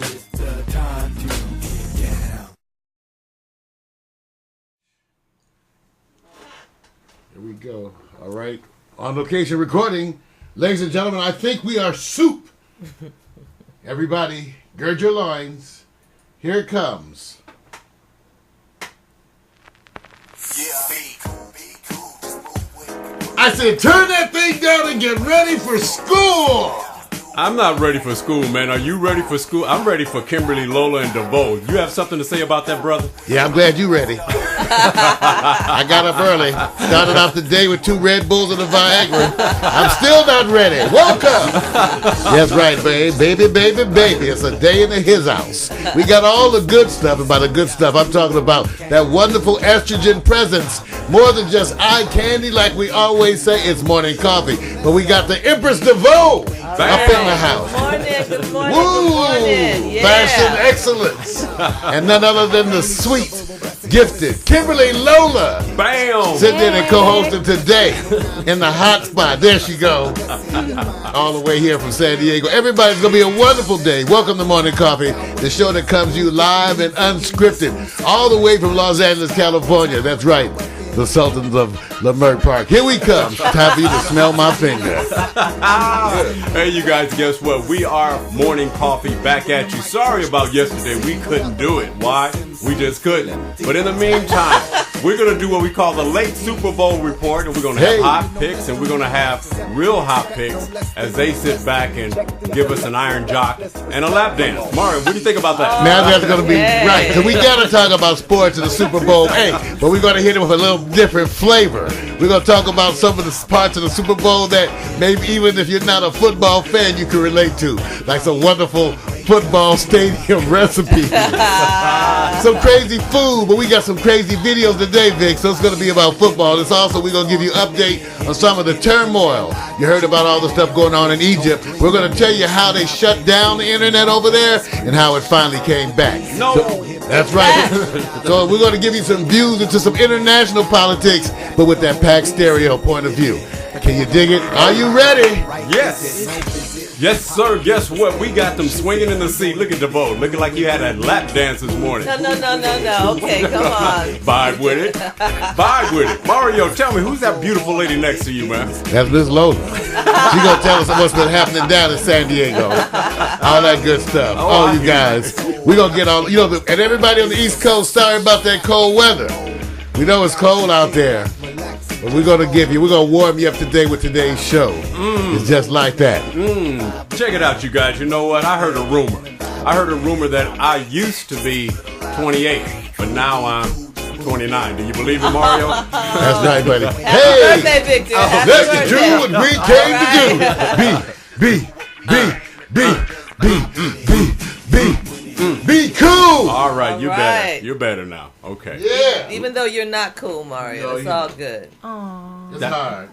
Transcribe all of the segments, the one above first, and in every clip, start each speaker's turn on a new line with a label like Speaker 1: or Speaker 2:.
Speaker 1: It's the time to get down.
Speaker 2: Here we go. All right. On location recording, ladies and gentlemen, I think we are soup. Everybody, gird your loins. Here it comes. I said, turn that thing down and get ready for school.
Speaker 3: I'm not ready for school, man. Are you ready for school? I'm ready for Kimberly, Lola, and DeVoe. You have something to say about that, brother?
Speaker 2: Yeah, I'm glad you're ready. I got up early. Started off the day with 2 Red Bulls and a Viagra. I'm still not ready. Welcome. That's right, babe. Baby, baby, baby. It's a day in his house. We got all the good stuff. And by the good stuff, I'm talking about that wonderful estrogen presence. More than just eye candy like we always say. It's morning coffee. But we got the Empress DeVoe up in the house.
Speaker 4: Good morning.
Speaker 2: Woo!
Speaker 4: Good morning. Yeah.
Speaker 2: Fashion excellence. And none other than the sweet, gifted Kimberly Lola.
Speaker 3: Bam!
Speaker 2: Sitting in and co-hosting today in the hot spot. There she goes. All the way here from San Diego. Everybody's going to be a wonderful day. Welcome to Morning Coffee, the show that comes to you live and unscripted. All the way from Los Angeles, California. That's right. The Sultans of Leimert Park. Here we come. Time for you to smell my finger.
Speaker 3: Hey, you guys, guess what? We are Morning Coffee back at you. Sorry about yesterday. We couldn't do it. Why? We just couldn't. But in the meantime, we're going to do what we call the late Super Bowl report. And we're going to have hot picks. And we're going to have real hot picks as they sit back and give us an iron jock and a lap dance. Mario, what do you think about that?
Speaker 2: Now that's going to be right. Because we got to talk about sports in the Super Bowl. Hey, but we're going to hit it with a little different flavor. We're going to talk about some of the parts of the Super Bowl that maybe even if you're not a football fan, you can relate to. Like some wonderful football stadium recipes. Some crazy food, but we got some crazy videos today, Vic, so it's going to be about football. It's also, we're going to give you an update on some of the turmoil. You heard about all the stuff going on in Egypt. We're going to tell you how they shut down the internet over there and how it finally came back. That's right. So we're going to give you some views into some international politics, but with that packed stereo point of view. Can you dig it? Are you ready?
Speaker 3: Yes. Yes, sir. Guess what? We got them swinging in the seat. Look at DeVoe. Looking like you had a lap dance this morning.
Speaker 4: No. Okay, come on.
Speaker 3: Vibe with it. Vibe with it. Mario, tell me, who's that beautiful lady next to you, man?
Speaker 2: That's Miss Lola. She's going to tell us what's been happening down in San Diego. All that good stuff. Oh, you guys. We're going to get all, and everybody on the East Coast, sorry about that cold weather. We know it's cold out there. But we're going to warm you up today with today's show. It's just like that.
Speaker 3: Check it out, you guys. You know what? I heard a rumor that I used to be 28, but now I'm 29. Do you believe it, Mario?
Speaker 2: That's right, buddy.
Speaker 4: Happy birthday, Victor.
Speaker 2: Let's do what we came to do. Be cool.
Speaker 3: All right, you better. You're better now. Okay.
Speaker 2: Yeah.
Speaker 4: Even though you're not cool, Mario, it's all good.
Speaker 2: It's hard.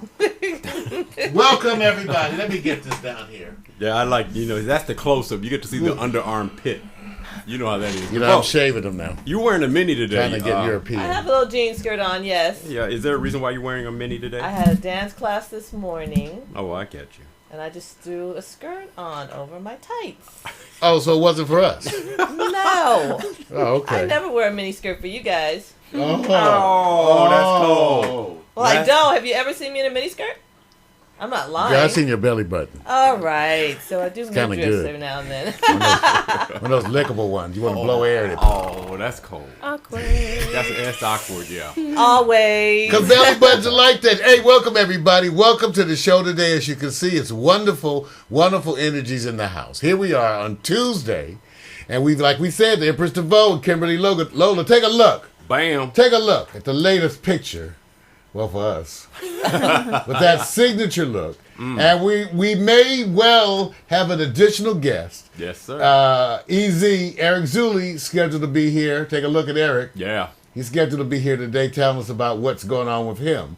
Speaker 2: Welcome, everybody. Let me get this down here.
Speaker 3: Yeah, I like, that's the close-up. You get to see the underarm pit. You know how that is.
Speaker 2: I'm shaving them now.
Speaker 3: You're wearing a mini today.
Speaker 2: Trying to get European.
Speaker 4: I have a little jean skirt on, yes.
Speaker 3: Yeah, is there a reason why you're wearing a mini today?
Speaker 4: I had a dance class this morning.
Speaker 3: Oh, I get you.
Speaker 4: And I just threw a skirt on over my tights.
Speaker 2: Oh, so it wasn't for us?
Speaker 4: No.
Speaker 2: Oh, okay.
Speaker 4: I never wear a mini skirt for you guys.
Speaker 3: Oh, that's cold.
Speaker 4: Well, I don't. Have you ever seen me in a mini skirt? I'm not lying.
Speaker 2: Yeah, I've seen your belly button.
Speaker 4: All right. So I do midriffs
Speaker 2: good.
Speaker 4: every now and then.
Speaker 2: One of those lickable ones. You want to blow air in it.
Speaker 3: Oh, that's cold.
Speaker 4: Awkward.
Speaker 3: That's awkward, yeah.
Speaker 4: Always.
Speaker 2: Because belly buttons are like that. Hey, welcome, everybody. Welcome to the show today. As you can see, it's wonderful, wonderful energies in the house. Here we are on Tuesday. And like we said, the Empress DeVoe and Kimberly Lola, take a look.
Speaker 3: Bam.
Speaker 2: Take a look at the latest picture. Well, for us. With that signature look. And we may well have an additional guest.
Speaker 3: Yes, sir.
Speaker 2: Eric Zuli, scheduled to be here. Take a look at Eric.
Speaker 3: Yeah.
Speaker 2: He's scheduled to be here today telling us about what's going on with him.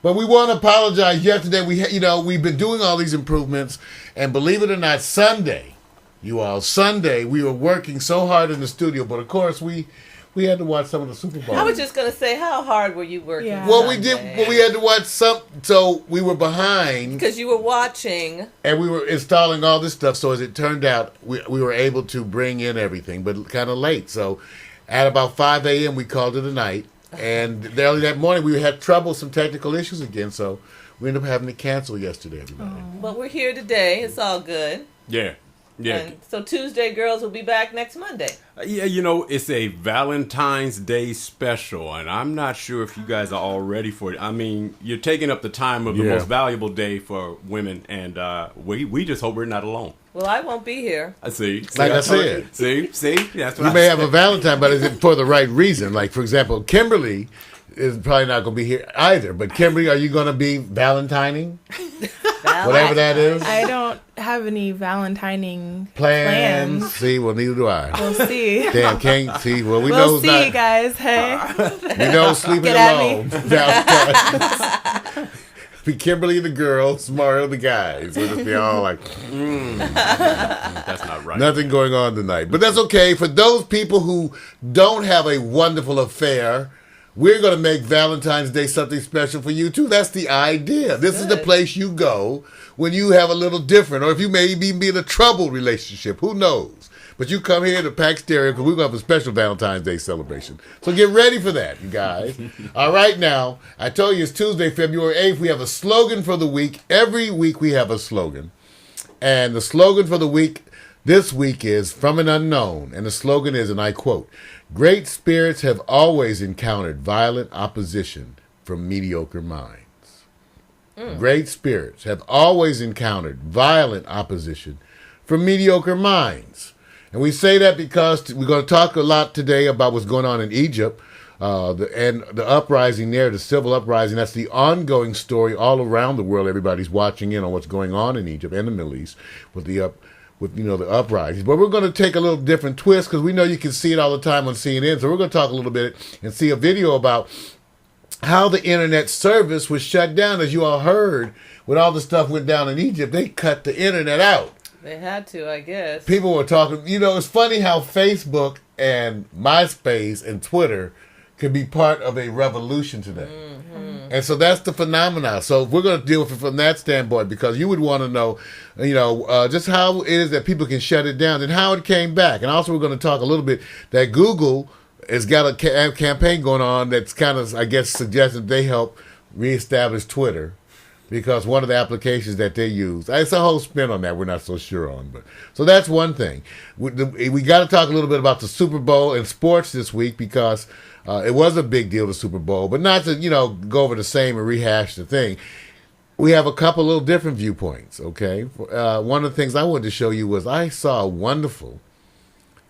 Speaker 2: But we want to apologize. Yesterday, we've been doing all these improvements. And believe it or not, Sunday, we were working so hard in the studio. But, of course, we We had to watch some of the Super Bowl.
Speaker 4: I was just gonna say, how hard were you working?
Speaker 5: Yeah.
Speaker 2: Well, we did. Well, we had to watch some. So we were behind
Speaker 4: because you were watching.
Speaker 2: and we were installing all this stuff. So as it turned out, we were able to bring in everything, but kind of late. So at about 5 a.m., we called it a night. And early that morning, we had trouble, some technical issues again. So we ended up having to cancel yesterday, everybody.
Speaker 4: But we're here today. It's all good.
Speaker 3: Yeah. Yeah.
Speaker 4: And so Tuesday girls will be back next Monday.
Speaker 3: Yeah, you know, it's a Valentine's Day special, and I'm not sure if you guys are all ready for it. I mean, you're taking up the time of the most valuable day for women, and we just hope we're not alone.
Speaker 4: Well, I won't be here.
Speaker 3: See,
Speaker 2: Like I said.
Speaker 3: See, that's what
Speaker 2: You
Speaker 3: I
Speaker 2: may
Speaker 3: said.
Speaker 2: have a Valentine, but it's for the right reason. Like, for example, Kimberly is probably not going to be here either. But Kimberly, are you going to be Valentining? Whatever that is.
Speaker 5: I don't have any Valentining
Speaker 2: Plans.
Speaker 5: plans.
Speaker 2: See, well, neither do I.
Speaker 5: We'll see.
Speaker 2: Damn, can't see. Well, we know
Speaker 5: We'll
Speaker 2: who's
Speaker 5: see,
Speaker 2: not.
Speaker 5: guys. Hey.
Speaker 2: We know who's sleeping
Speaker 5: Get at me.
Speaker 2: alone. Valentine's. Be Kimberly the girls, Mario the guys. We'll just be all like,
Speaker 3: That's not right.
Speaker 2: nothing going on tonight. But that's okay. For those people who don't have a wonderful affair, we're going to make Valentine's Day something special for you, too. That's the idea. This is the place you go when you have a little different, or if you may even be in a troubled relationship. Who knows? But you come here to Pack Stereo because we're going to have a special Valentine's Day celebration. So get ready for that, you guys. All right, now, I told you it's Tuesday, February 8th. We have a slogan for the week. Every week we have a slogan. And the slogan for the week this week is From an Unknown. And the slogan is, and I quote, "Great spirits have always encountered violent opposition from mediocre minds." Great spirits have always encountered violent opposition from mediocre minds. And we say that because we're going to talk a lot today about what's going on in Egypt and the uprising there, the civil uprising. That's the ongoing story all around the world. Everybody's watching in on what's going on in Egypt and the Middle East with the uprisings. But we're going to take a little different twist because we know you can see it all the time on CNN. So we're going to talk a little bit and see a video about how the internet service was shut down. As you all heard, when all the stuff went down in Egypt, they cut the internet out.
Speaker 4: They had to, I guess.
Speaker 2: People were talking, it's funny how Facebook and MySpace and Twitter could be part of a revolution today. Mm-hmm. And so that's the phenomenon. So we're going to deal with it from that standpoint because you would want to know, just how it is that people can shut it down and how it came back. And also we're going to talk a little bit that Google has got a campaign going on that's kind of, I guess, suggesting they help reestablish Twitter. Because one of the applications that they use, it's a whole spin on that we're not so sure on. But so that's one thing. We got to talk a little bit about the Super Bowl and sports this week because it was a big deal, the Super Bowl. But not to, go over the same and rehash the thing. We have a couple little different viewpoints, okay? One of the things I wanted to show you was I saw a wonderful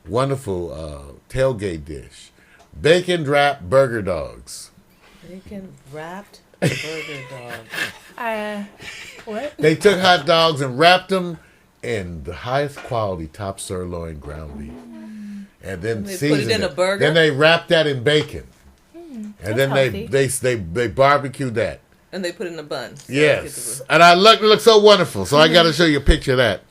Speaker 2: tailgate dish. Bacon wrapped burger dogs.
Speaker 4: Bacon wrapped burger dog.
Speaker 5: What?
Speaker 2: They took hot dogs and wrapped them in the highest quality top sirloin ground beef, and then
Speaker 4: They
Speaker 2: seasoned
Speaker 4: put it in a burger?
Speaker 2: Then they wrapped that in bacon, and then
Speaker 5: healthy.
Speaker 2: they barbecued that.
Speaker 4: And they put it in a bun. So
Speaker 2: Yes, and it looked so wonderful. So I got to show you a picture of that,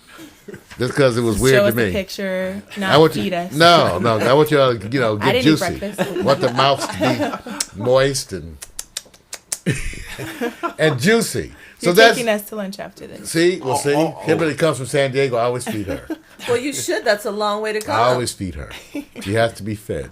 Speaker 2: just because it was weird
Speaker 5: Show
Speaker 2: to
Speaker 5: us
Speaker 2: me.
Speaker 5: the picture,
Speaker 2: I
Speaker 5: not
Speaker 2: want
Speaker 5: feed
Speaker 2: you,
Speaker 5: us.
Speaker 2: no, I want you to
Speaker 5: I
Speaker 2: get
Speaker 5: didn't eat
Speaker 2: juicy.
Speaker 5: breakfast.
Speaker 2: Want the mouth to be moist and and juicy. So
Speaker 5: You're
Speaker 2: that's
Speaker 5: taking us to lunch after this.
Speaker 2: see. Kimberly comes from San Diego. I always feed her.
Speaker 4: Well, you should. That's a long way to come.
Speaker 2: I always feed her. She has to be fed.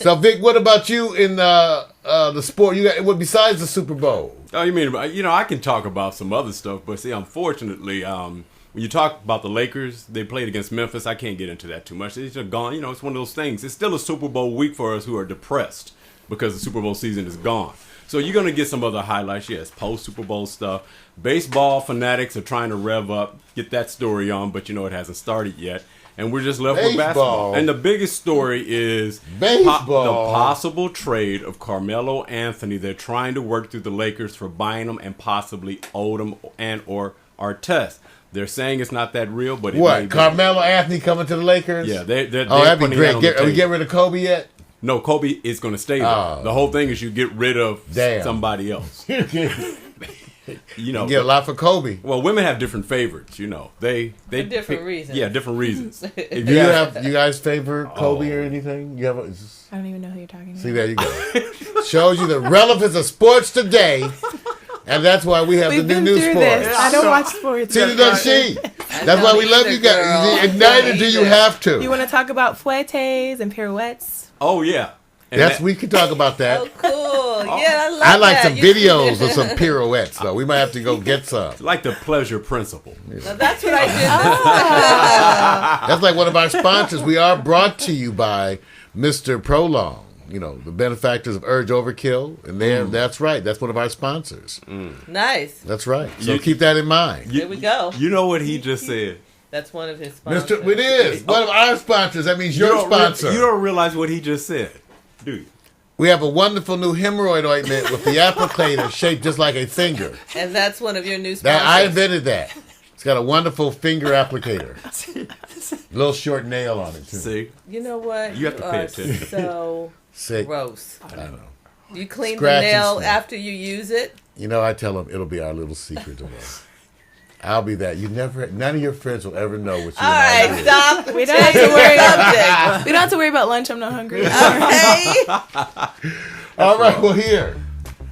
Speaker 2: So, Vic, what about you in the sport? You got besides the Super Bowl?
Speaker 3: Oh, you mean, I can talk about some other stuff, but see, unfortunately, when you talk about the Lakers, they played against Memphis. I can't get into that too much. It's just gone. It's one of those things. It's still a Super Bowl week for us who are depressed because the Super Bowl season is gone. So you're going to get some other highlights. Yes, post-Super Bowl stuff. Baseball fanatics are trying to rev up, get that story on, but it hasn't started yet. And we're just left with basketball. And the biggest story is
Speaker 2: baseball.
Speaker 3: The possible trade of Carmelo Anthony. They're trying to work through the Lakers for buying him and possibly Odom and or Artest. They're saying it's not that real, but it may be.
Speaker 2: Carmelo Anthony coming to the Lakers?
Speaker 3: Yeah, they're
Speaker 2: that'd be
Speaker 3: putting
Speaker 2: great.
Speaker 3: that on the
Speaker 2: Are we
Speaker 3: table.
Speaker 2: getting rid of Kobe yet?
Speaker 3: No, Kobe is going to stay there.
Speaker 2: Oh.
Speaker 3: The whole thing is you get rid of
Speaker 2: Damn.
Speaker 3: somebody else. You know,
Speaker 2: Get a lot for Kobe.
Speaker 3: well, women have different favorites. You know, they
Speaker 4: For different reasons.
Speaker 3: Yeah, different reasons. If
Speaker 2: Do you guys favor Kobe or anything? You have
Speaker 5: I don't even know who you're talking about.
Speaker 2: see, there you go. Shows you the relevance of sports today, and that's why we have
Speaker 5: We've
Speaker 2: the
Speaker 5: been
Speaker 2: new
Speaker 5: through
Speaker 2: sports.
Speaker 5: this. I don't watch sports.
Speaker 2: See, does she? That's why we love you guys.
Speaker 4: Girl.
Speaker 2: Neither do you have to.
Speaker 5: You want to talk about fouettes and pirouettes?
Speaker 3: Oh yeah, and
Speaker 2: That's
Speaker 3: that-
Speaker 2: we can talk about that.
Speaker 4: Oh, cool. Yeah, I love
Speaker 2: I like
Speaker 4: that.
Speaker 2: some
Speaker 4: You-
Speaker 2: videos of some pirouettes, though. We might have to go get some.
Speaker 3: like the pleasure principle.
Speaker 4: Now, that's what I did.
Speaker 2: That's like one of our sponsors. We are brought to you by Mr. Prolong. You know, the benefactors of Urge Overkill. And that's right. That's one of our sponsors.
Speaker 4: Nice.
Speaker 2: That's right. So
Speaker 3: You-
Speaker 2: keep that in mind.
Speaker 4: There we go.
Speaker 3: You know what he just said.
Speaker 4: That's one of his sponsors.
Speaker 2: It is one of our sponsors. That means your
Speaker 3: You don't
Speaker 2: sponsor.
Speaker 3: you don't realize what he just said, do you?
Speaker 2: We have a wonderful new hemorrhoid ointment with the applicator shaped just like a finger.
Speaker 4: And that's one of your new sponsors.
Speaker 2: That I invented that. It's got a wonderful finger applicator. Little short nail on it too.
Speaker 3: See,
Speaker 4: You know what?
Speaker 3: You have to pay
Speaker 4: are
Speaker 3: attention.
Speaker 4: So
Speaker 2: Sick.
Speaker 4: gross.
Speaker 2: I know.
Speaker 4: You clean
Speaker 2: Scratch
Speaker 4: the
Speaker 2: and
Speaker 4: nail
Speaker 2: snap.
Speaker 4: after you use it.
Speaker 2: You know, I tell them it'll be our little secret today. I'll be that. None of your friends will ever know what you
Speaker 4: All
Speaker 2: and I
Speaker 4: right,
Speaker 2: did.
Speaker 4: stop.
Speaker 5: We don't have to worry.
Speaker 4: Subject.
Speaker 5: We don't have to worry about lunch. I'm not hungry.
Speaker 4: Okay.
Speaker 2: All right, well, here.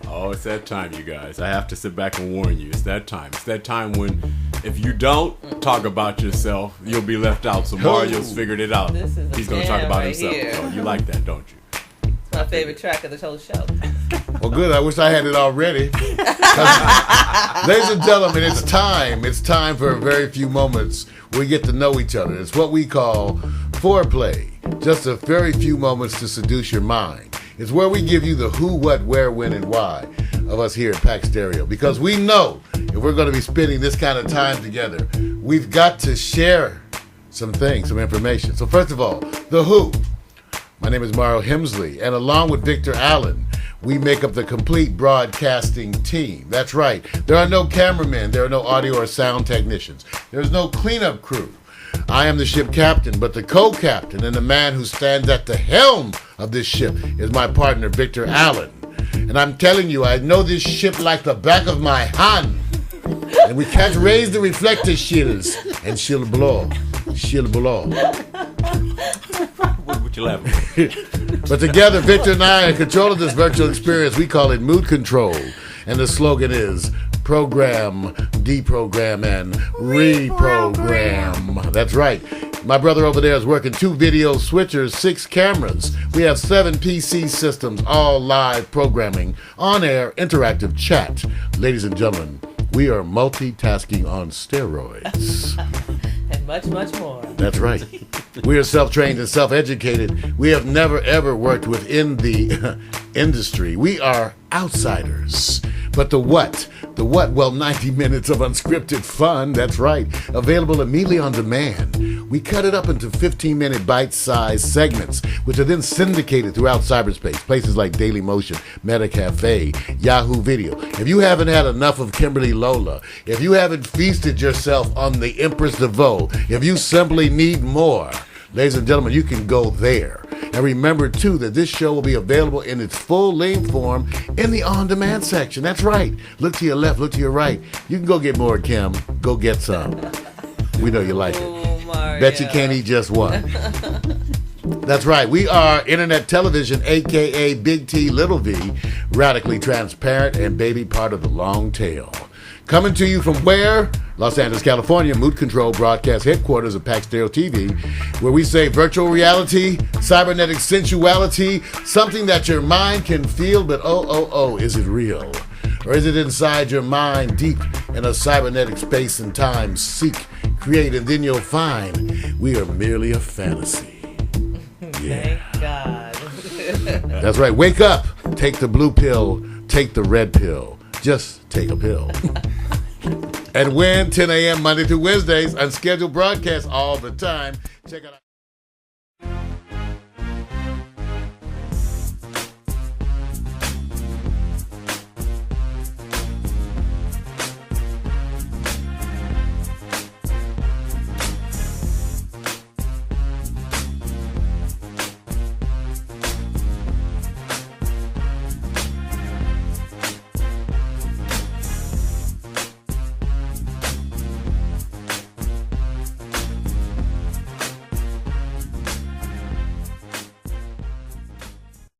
Speaker 3: oh, it's that time, you guys. I have to sit back and warn you. It's that time. It's that time when, if you don't talk about yourself, you'll be left out. So Mario's figured it out.
Speaker 4: This is a
Speaker 3: He's going to talk
Speaker 4: jam
Speaker 3: about
Speaker 4: right
Speaker 3: himself.
Speaker 4: here.
Speaker 3: So you like that, don't you?
Speaker 4: My favorite track of the whole show.
Speaker 2: Well, good. I wish I had it already. Ladies and gentlemen, it's time. It's time for a very few moments we get to know each other. It's what we call foreplay. Just a very few moments to seduce your mind. It's where we give you the who, what, where, when, and why of us here at Pack Stereo. Because we know if we're going to be spending this kind of time together, we've got to share some things, some information. So first of all, the who. My name is Mario Hemsley, and along with Victor Allen, we make up the complete broadcasting team. That's right. There are no cameramen. There are no audio or sound technicians. There's no cleanup crew. I am the ship captain, but the co-captain and the man who stands at the helm of this ship is my partner, Victor Allen. And I'm telling you, I know this ship like the back of my hand. And we can't raise the reflector shields, and she'll blow. She'll blow.
Speaker 3: What you laughing at?
Speaker 2: But together, Victor and I are in control of this virtual experience. We call it mood control. And the slogan is program, deprogram, and reprogram. That's right. My brother over there is working 2 video switchers, 6 cameras. We have 7 PC systems, all live programming, on-air, interactive chat. Ladies and gentlemen, we are multitasking on steroids.
Speaker 4: And much, much more.
Speaker 2: That's right. We are self-trained and self-educated. We have never, ever worked within the industry. We are outsiders. But the what? The what? Well, 90 minutes of unscripted fun. That's right. Available immediately on demand. We cut it up into 15-minute bite-sized segments, which are then syndicated throughout cyberspace. Places like Dailymotion, Meta Cafe, Yahoo Video. If you haven't had enough of Kimberly Lola, if you haven't feasted yourself on the Empress DeVoe, if you simply need more, ladies and gentlemen, you can go there. And remember, too, that this show will be available in its full-length form in the on-demand section. That's right. Look to your left, look to your right. You can go get more, Kim. Go get some. We know you like it.
Speaker 4: Oh, Mario.
Speaker 2: Bet you can't eat just one. That's right. We are internet television, a.k.a. Big T, Little V, radically transparent and baby part of the long tail. Coming to you from where? Los Angeles, California, Mood Control broadcast headquarters of Pack Stereo TV, where we say virtual reality, cybernetic sensuality, something that your mind can feel, but is it real? Or is it inside your mind, deep in a cybernetic space and time? Seek, create, and then you'll find we are merely a fantasy. Yeah.
Speaker 4: Thank God.
Speaker 2: That's right. Wake up. Take the blue pill. Take the red pill. Just take a pill. And when 10 a.m. Monday through Wednesdays, unscheduled broadcasts all the time. Check out.